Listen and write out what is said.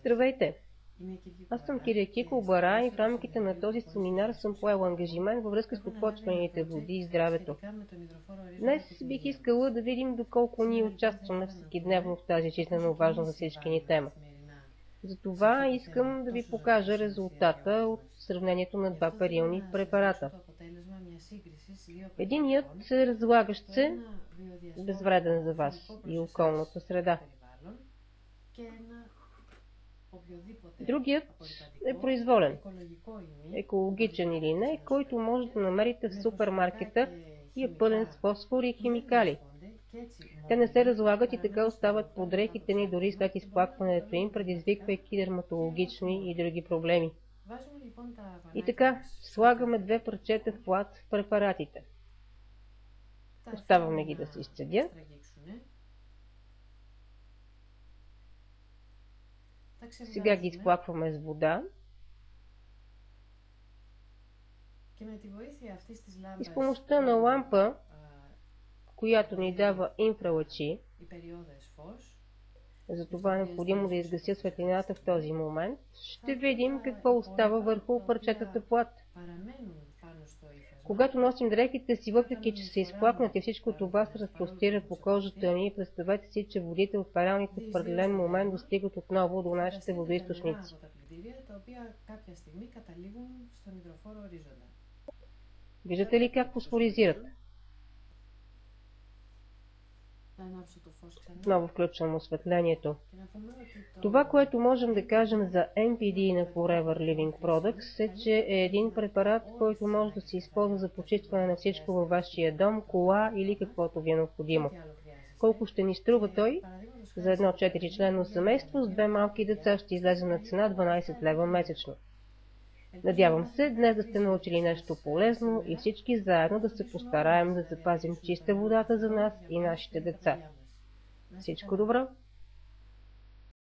Здравейте! Аз съм Кирияки Колбара и в рамките на този семинар съм поел ангажимент във връзка с подпочвените води и здравето. Днес бих искала да видим доколко ние участваме всекидневно в тази жизнено важна за всички ни тема. Затова искам да ви покажа резултата от сравнението на два перилни препарата. Единият е разлагащ се, безвреден за вас и околната среда. Другият е произволен, екологичен или не, който може да намерите в супермаркета и е пълен с фосфор и химикали. Те не се разлагат и така остават под дрехите ни дори след изплакването им, предизвиквайки дерматологични и други проблеми. И така, слагаме две парчета флат в препаратите. Оставаме ги да се изцедят. Сега ги изплакваме с вода и с помощта на лампа, която ни дава инфралъчи, затова е необходимо да изгася светлината в този момент, ще видим какво остава върху парчетата плат. Когато носим дрехите си, въпреки че са изплакнати, всичко това се разпростира по кожата ни и представете си, че водите от пералните в определен момент достигат отново до нашите водоизточници. Виждате ли как фосфоризират? Отново включвам осветлението. Това, което можем да кажем за NPD на Forever Living Products е, че е един препарат, който може да се използва за почистване на всичко във вашия дом, кола или каквото ви е необходимо. Колко ще ни струва той? За едно 4-членно семейство с две малки деца ще излезе на цена 12 лева месечно. Надявам се днес да сте научили нещо полезно и всички заедно да се постараем да запазим чиста водата за нас и нашите деца. Всичко добро!